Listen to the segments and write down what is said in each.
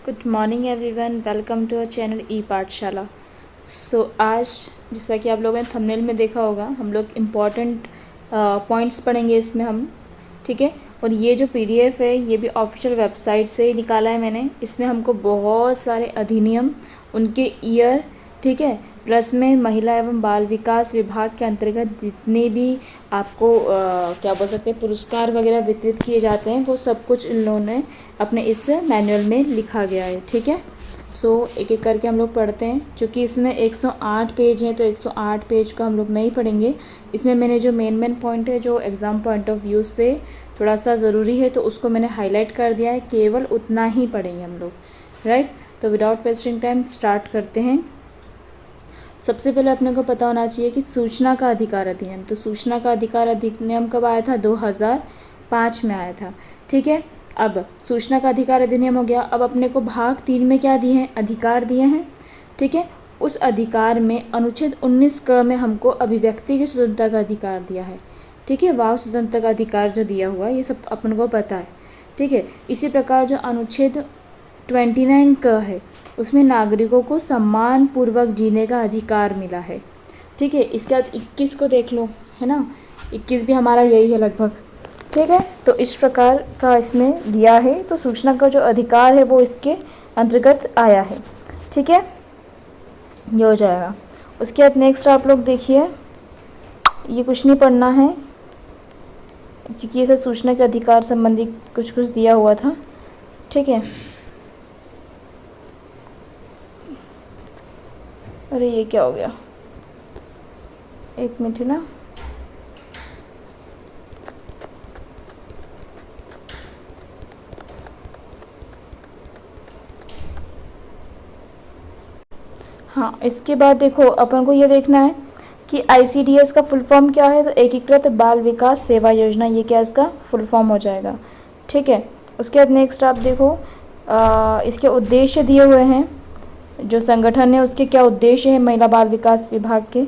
Good morning everyone, welcome to our channel e Pathshala. आज जैसा कि आप लोगों ने थंबनेल में देखा होगा, हम लोग इम्पॉर्टेंट पॉइंट्स पढ़ेंगे इसमें हम। ठीक है। और ये जो पीडीएफ है ये भी ऑफिशियल वेबसाइट से ही निकाला है मैंने। इसमें हमको बहुत सारे अधिनियम, उनके ईयर, ठीक है, प्लस में महिला एवं बाल विकास विभाग के अंतर्गत जितने भी आपको क्या बोल सकते हैं पुरस्कार वगैरह वितरित किए जाते हैं, वो सब कुछ इन लोगों ने अपने इस मैनुअल में लिखा गया है। ठीक है। एक एक करके हम लोग पढ़ते हैं। चूँकि इसमें 108 पेज हैं तो 108 पेज को हम लोग नहीं पढ़ेंगे। इसमें मैंने जो मेन पॉइंट है जो एग्ज़ाम पॉइंट ऑफ व्यू से थोड़ा सा ज़रूरी है तो उसको मैंने हाईलाइट कर दिया है, केवल उतना ही पढ़ेंगे हम लोग। राइट। तो विदाउट वेस्टिंग टाइम स्टार्ट करते हैं। सबसे पहले अपने को पता होना चाहिए कि सूचना का अधिकार अधिनियम, तो सूचना का अधिकार अधिनियम कब आया था? 2005 में आया था। ठीक है। अब सूचना का अधिकार अधिनियम हो गया। अब अपने को भाग 3 में क्या दिए हैं? अधिकार दिए हैं। ठीक है। उस अधिकार में अनुच्छेद 19 क में हमको अभिव्यक्ति की स्वतंत्रता का अधिकार दिया है। ठीक है। वाक स्वतंत्रता का अधिकार जो दिया हुआ है ये सब अपन को पता है। ठीक है। इसी प्रकार जो अनुच्छेद 29 क है उसमें नागरिकों को सम्मान पूर्वक जीने का अधिकार मिला है। ठीक है। इसके बाद 21 को देख लो, है ना, 21 भी हमारा यही है लगभग। ठीक है। तो इस प्रकार का इसमें दिया है, तो सूचना का जो अधिकार है वो इसके अंतर्गत आया है। ठीक है। ये हो जाएगा। उसके बाद नेक्स्ट आप लोग देखिए, ये कुछ नहीं पढ़ना है क्योंकि ये सब सूचना के अधिकार संबंधी कुछ दिया हुआ था। ठीक है। अरे ये क्या हो गया, एक मिनट है ना। हाँ, इसके बाद देखो अपन को ये देखना है कि ICDS का फुल फॉर्म क्या है। तो एकीकृत बाल विकास सेवा योजना, ये क्या इसका फुल फॉर्म हो जाएगा। ठीक है। उसके बाद नेक्स्ट आप देखो, इसके उद्देश्य दिए हुए हैं, जो संगठन है उसके क्या उद्देश्य है महिला बाल विकास विभाग के।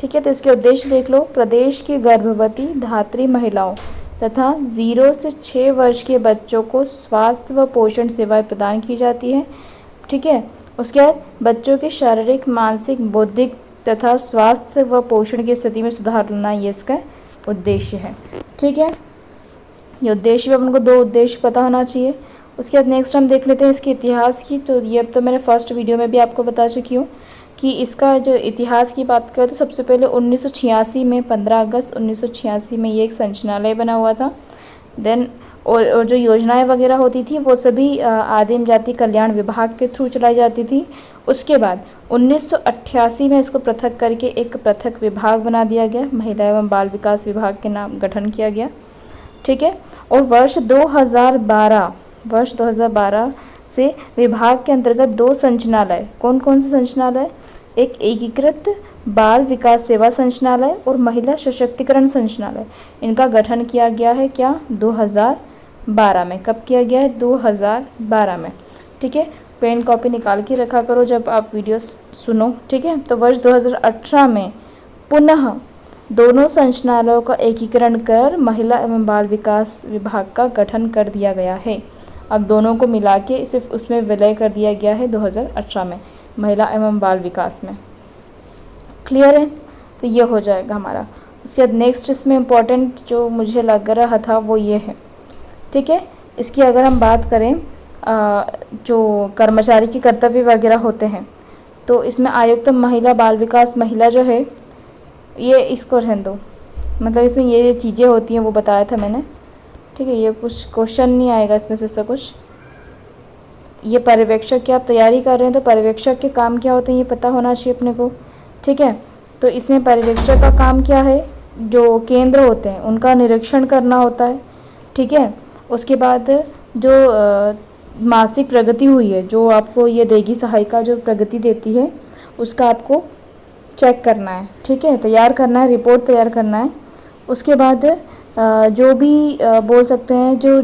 ठीक है। तो इसके उद्देश्य देख लो। प्रदेश की गर्भवती धात्री महिलाओं तथा 0 से 6 वर्ष के बच्चों को स्वास्थ्य व पोषण सेवाएं प्रदान की जाती है। ठीक है। उसके बाद बच्चों के शारीरिक, मानसिक, बौद्धिक तथा स्वास्थ्य व पोषण की स्थिति में सुधार लाना, ये इसका उद्देश्य है। ठीक है। ये उद्देश्य भी अपन को 2 उद्देश्य पता होना चाहिए। उसके बाद नेक्स्ट हम देख लेते हैं इसके इतिहास की। तो ये अब तो मैंने फर्स्ट वीडियो में भी आपको बता चुकी हूँ कि इसका जो इतिहास की बात करें तो सबसे पहले 1986 में 15 अगस्त 1986 में ये एक संचालय बना हुआ था। देन और जो योजनाएं वगैरह होती थी वो सभी आदिम जाति कल्याण विभाग के थ्रू चलाई जाती थी। उसके बाद 1988 में इसको पृथक करके एक पृथक विभाग बना दिया गया, महिला एवं बाल विकास विभाग के नाम गठन किया गया। ठीक है। और वर्ष 2012 से विभाग के अंतर्गत 2 संचालय, कौन कौन से संचालय? एक एकीकृत बाल विकास सेवा संचालय और महिला सशक्तिकरण संचालय, इनका गठन किया गया है। क्या? 2012 में। कब किया गया है? 2012 में। ठीक है। पेन कॉपी निकाल के रखा करो जब आप वीडियो सुनो। ठीक है। तो वर्ष 2018 में पुनः दोनों संचालयों का एकीकरण कर महिला एवं बाल विकास विभाग का गठन कर दिया गया है। अब दोनों को मिला के सिर्फ उसमें विलय कर दिया गया है 2018 में, महिला एवं बाल विकास में। क्लियर है? तो ये हो जाएगा हमारा। उसके बाद नेक्स्ट इसमें इम्पॉर्टेंट जो मुझे लग रहा था वो ये है। ठीक है। इसकी अगर हम बात करें, जो कर्मचारी के कर्तव्य वगैरह होते हैं, तो इसमें आयुक्त महिला बाल विकास महिला जो है, ये इसको रहने दो, मतलब इसमें ये चीज़ें होती हैं वो बताया था मैंने। ठीक है। ये कुछ क्वेश्चन नहीं आएगा इसमें से कुछ। ये पर्यवेक्षक की आप तैयारी कर रहे हैं तो पर्यवेक्षक के काम क्या होते हैं ये पता होना चाहिए अपने को। ठीक है। तो इसमें पर्यवेक्षक का काम क्या है? जो केंद्र होते हैं उनका निरीक्षण करना होता है। ठीक है। उसके बाद जो मासिक प्रगति हुई है, जो आपको ये देगी सहायिका जो प्रगति देती है, उसका आपको चेक करना है। ठीक है। तैयार करना है, रिपोर्ट तैयार करना है। उसके बाद जो भी बोल सकते हैं जो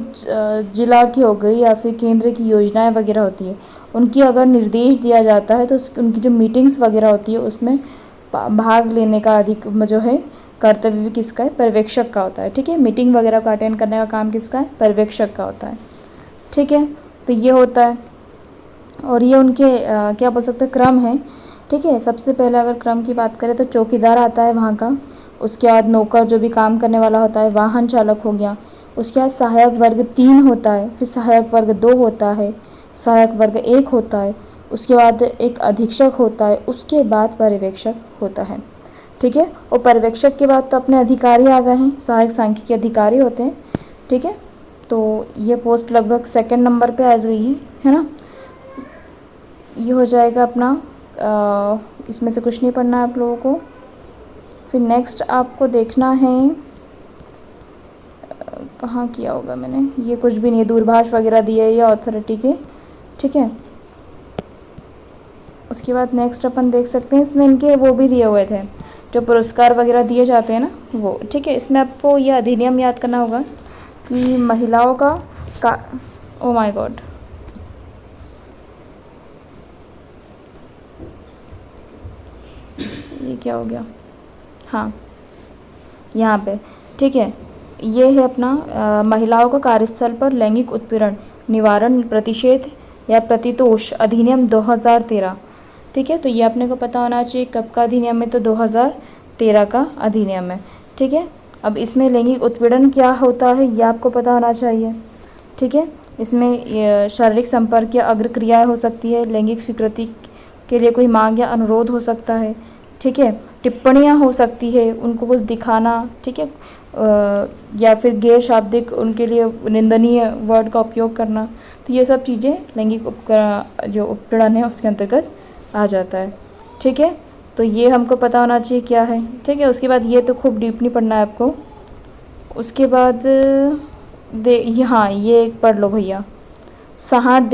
जिला की हो गई या फिर केंद्र की योजनाएं वगैरह होती है, उनकी अगर निर्देश दिया जाता है तो उनकी जो मीटिंग्स वगैरह होती है उसमें भाग लेने का अधिक जो है कर्तव्य भी किसका है? पर्यवेक्षक का होता है। ठीक है। मीटिंग वगैरह का अटेंड करने का काम किसका है? पर्यवेक्षक का होता है। ठीक है। तो ये होता है। और ये उनके क्या बोल सकते हैं क्रम है, ठीक है। सबसे पहले अगर क्रम की बात करें तो चौकीदार आता है वहाँ का, उसके बाद नौकर जो भी काम करने वाला होता है, वाहन चालक हो गया, उसके बाद सहायक वर्ग 3 होता है, फिर सहायक वर्ग 2 होता है, सहायक वर्ग 1 होता है, उसके बाद एक अधीक्षक होता है, उसके बाद पर्यवेक्षक होता है, ठीक है। और पर्यवेक्षक के बाद तो अपने अधिकारी आ गए हैं, सहायक सांख्यिकी अधिकारी होते हैं, ठीक है। तो ये पोस्ट लगभग सेकंड नंबर पे आ गई है ना। ये हो जाएगा अपना, इसमें से कुछ नहीं पढ़ना है आप लोगों को। फिर नेक्स्ट आपको देखना है, कहाँ किया होगा मैंने, ये कुछ भी नहीं है, दूरभाष वगैरह दिए है ये अथॉरिटी के, ठीक है। उसके बाद नेक्स्ट अपन देख सकते हैं, इसमें इनके वो भी दिए हुए थे जो पुरस्कार वगैरह दिए जाते हैं ना वो, ठीक है। इसमें आपको ये अधिनियम याद करना होगा कि महिलाओं का ओ माय गॉड, ये क्या हो गया, हाँ यहाँ पे, ठीक है। ये है अपना महिलाओं का कार्यस्थल पर लैंगिक उत्पीड़न निवारण प्रतिषेध या प्रतितोष अधिनियम 2013, ठीक है। तो ये अपने को पता होना चाहिए कब का अधिनियम है, तो 2013 का अधिनियम है, ठीक है। अब इसमें लैंगिक उत्पीड़न क्या होता है ये आपको पता होना चाहिए, ठीक है। इसमें शारीरिक संपर्क या अग्र क्रियाएँ हो सकती है, लैंगिक स्वीकृति के लिए कोई मांग या अनुरोध हो सकता है, ठीक है। टिप्पणियाँ हो सकती है, उनको कुछ दिखाना, ठीक है, या फिर गैर शाब्दिक उनके लिए निंदनीय वर्ड का उपयोग करना, तो ये सब चीज़ें लैंगिक जो उत्पीड़न है उसके अंतर्गत आ जाता है, ठीक है। तो ये हमको पता होना चाहिए क्या है, ठीक है। उसके बाद ये तो खूब डीप नहीं पढ़ना है आपको। उसके बाद हाँ ये एक पढ़ लो भैया, 60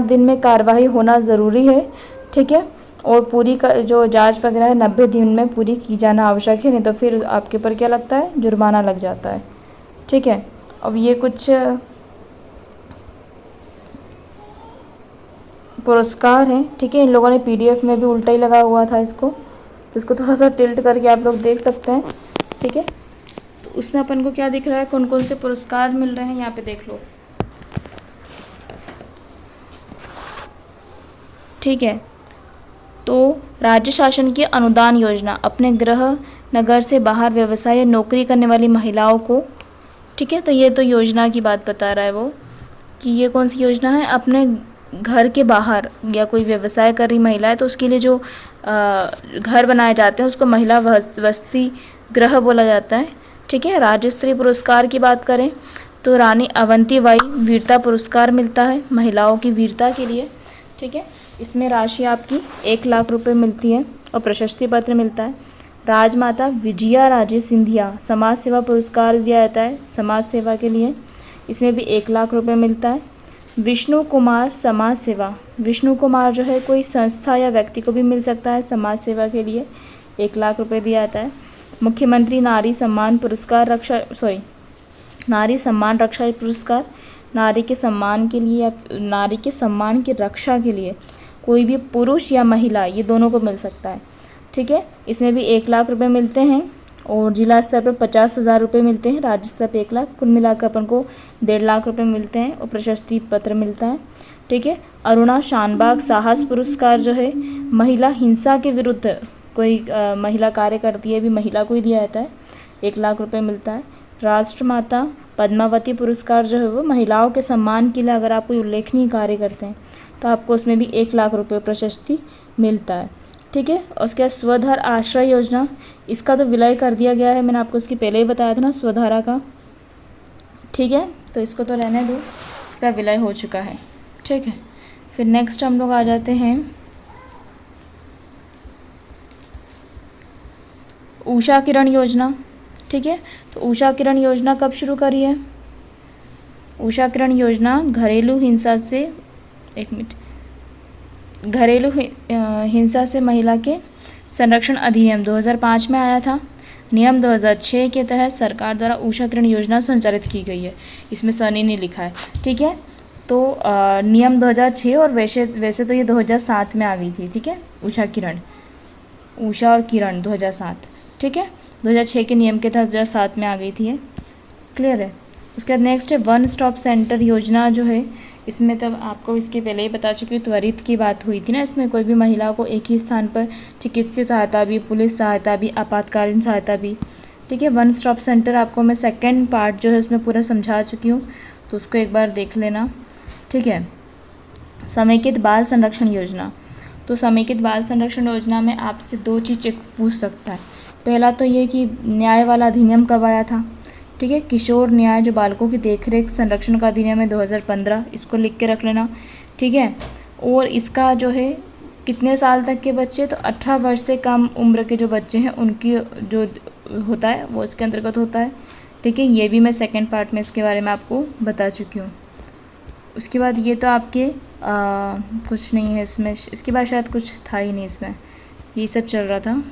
दिन में कार्यवाही होना ज़रूरी है, ठीक है। और पूरी का जो जांच वगैरह है 90 दिन में पूरी की जाना आवश्यक है, नहीं तो फिर आपके ऊपर क्या लगता है, जुर्माना लग जाता है, ठीक है। अब ये कुछ पुरस्कार हैं, ठीक है। इन लोगों ने PDF में भी उल्टा ही लगा हुआ था इसको, तो इसको थोड़ा सा टिल्ट करके आप लोग देख सकते हैं, ठीक है। तो उसमें अपन को क्या दिख रहा है, कौन कौन से पुरस्कार मिल रहे हैं यहाँ पे देख लो, ठीक है। तो राज्य शासन की अनुदान योजना अपने गृह नगर से बाहर व्यवसाय या नौकरी करने वाली महिलाओं को, ठीक है। तो ये तो योजना की बात बता रहा है वो कि ये कौन सी योजना है, अपने घर के बाहर या कोई व्यवसाय कर रही महिला है तो उसके लिए जो घर बनाए जाते हैं उसको महिला वसति गृह बोला जाता है, ठीक है। राज्य स्तरीय पुरस्कार की बात करें तो रानी अवंतीबाई वीरता पुरस्कार मिलता है महिलाओं की वीरता के लिए, ठीक है। इसमें राशि आपकी 1 लाख रुपए मिलती है और प्रशस्ति पत्र मिलता है। राजमाता विजया राजे सिंधिया समाज सेवा पुरस्कार दिया जाता है समाज सेवा के लिए, इसमें भी 1 लाख रुपए मिलता है। विष्णु कुमार समाज सेवा, विष्णु कुमार जो है कोई संस्था या व्यक्ति को भी मिल सकता है समाज सेवा के लिए, 1 लाख रुपए दिया जाता है। मुख्यमंत्री नारी सम्मान पुरस्कार नारी सम्मान रक्षा पुरस्कार, नारी के सम्मान के लिए या नारी के सम्मान की रक्षा के लिए कोई भी पुरुष या महिला ये दोनों को मिल सकता है, ठीक है। इसमें भी 1 लाख रुपए मिलते हैं और जिला स्तर पर 50,000 रुपये मिलते हैं, राज्य स्तर पर 1 लाख, कुल मिलाकर अपन को 1.5 लाख रुपए मिलते हैं और प्रशस्ति पत्र मिलता है, ठीक है। अरुणा शानबाग साहस पुरस्कार जो है महिला हिंसा के विरुद्ध कोई महिला कार्य करती है भी महिला को ही दिया जाता है, 1 लाख रुपए मिलता है। राष्ट्रमाता पद्मावती पुरस्कार जो है वो महिलाओं के सम्मान के लिए अगर आप कोई उल्लेखनीय कार्य करते हैं तो आपको उसमें भी 1 लाख रुपए प्रशस्ति मिलता है, ठीक है। और उसके बाद स्वधार आश्रय योजना, इसका तो विलय कर दिया गया है, मैंने आपको इसकी पहले ही बताया था ना स्वधारा का, ठीक है। तो इसको तो रहने दो, इसका विलय हो चुका है, ठीक है। फिर नेक्स्ट हम लोग आ जाते हैं उषा किरण योजना, ठीक है। तो उषा किरण योजना कब शुरू करी है, उषा किरण योजना घरेलू हिंसा से घरेलू हिंसा से महिला के संरक्षण अधिनियम 2005 में आया था। नियम 2006 के तहत सरकार द्वारा उषा किरण योजना संचालित की गई है, इसमें सनी ने लिखा है, ठीक है। तो नियम 2006 और वैसे तो ये 2007 में आ गई थी, ठीक है। उषा और किरण 2007, ठीक है। 2006 के नियम के तहत 2007 में आ गई थी ये, क्लियर है। उसके बाद नेक्स्ट है वन स्टॉप सेंटर योजना जो है इसमें तब आपको इसके पहले ही बता चुकी हूँ, त्वरित की बात हुई थी ना, इसमें कोई भी महिला को एक ही स्थान पर चिकित्सीय सहायता भी, पुलिस सहायता भी, आपातकालीन सहायता भी, ठीक है। वन स्टॉप सेंटर आपको मैं सेकंड पार्ट जो है उसमें पूरा समझा चुकी हूँ, तो उसको एक बार देख लेना, ठीक है। समेकित बाल संरक्षण योजना, तो समेकित बाल संरक्षण योजना में आपसे 2 चीज़ पूछ सकता है। पहला तो ये कि न्याय वाला अधिनियम कब आया था, ठीक है। किशोर न्याय जो बालकों की देखरेख संरक्षण का अधिनियम है 2015, इसको लिख के रख लेना, ठीक है। और इसका जो है कितने साल तक के बच्चे, तो 18 वर्ष से कम उम्र के जो बच्चे हैं उनकी जो होता है वो इसके अंतर्गत होता है, ठीक है। ये भी मैं सेकंड पार्ट में इसके बारे में आपको बता चुकी हूँ। उसके बाद ये तो आपके कुछ नहीं है इसमें, इसके बाद शायद कुछ था ही नहीं इसमें, ये सब चल रहा था।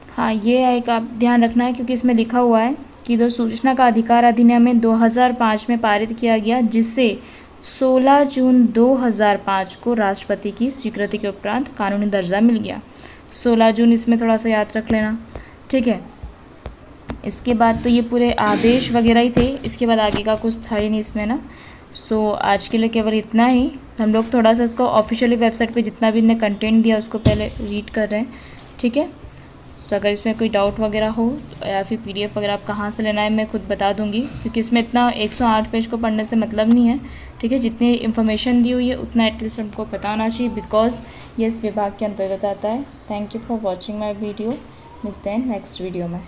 हाँ, ये एक आप ध्यान रखना है क्योंकि इसमें लिखा हुआ है कि जो सूचना का अधिकार अधिनियम में 2005 में पारित किया गया, जिससे 16 जून 2005 को राष्ट्रपति की स्वीकृति के उपरांत कानूनी दर्जा मिल गया। 16 जून इसमें थोड़ा सा याद रख लेना, ठीक है। इसके बाद तो ये पूरे आदेश वगैरह ही थे, इसके बाद आगे का कुछ था ही नहीं इसमें ना। सो आज के लिए केवल इतना ही। हम लोग थोड़ा सा इसको ऑफिशियली वेबसाइट पे जितना भी इन्हें कंटेंट दिया उसको पहले रीड कर रहे हैं, ठीक है। सो अगर इसमें कोई डाउट वगैरह हो या फिर PDF वगैरह आप कहाँ से लेना है मैं खुद बता दूंगी, क्योंकि इसमें इतना 108 पेज को पढ़ने से मतलब नहीं है, ठीक है। जितनी इन्फॉर्मेशन दी हुई है उतना एटलीस्ट हमको पता होना चाहिए, बिकॉज ये इस विभाग के अंतर्गत आता है। Thank you for watching my video. मिलते हैं नेक्स्ट वीडियो में।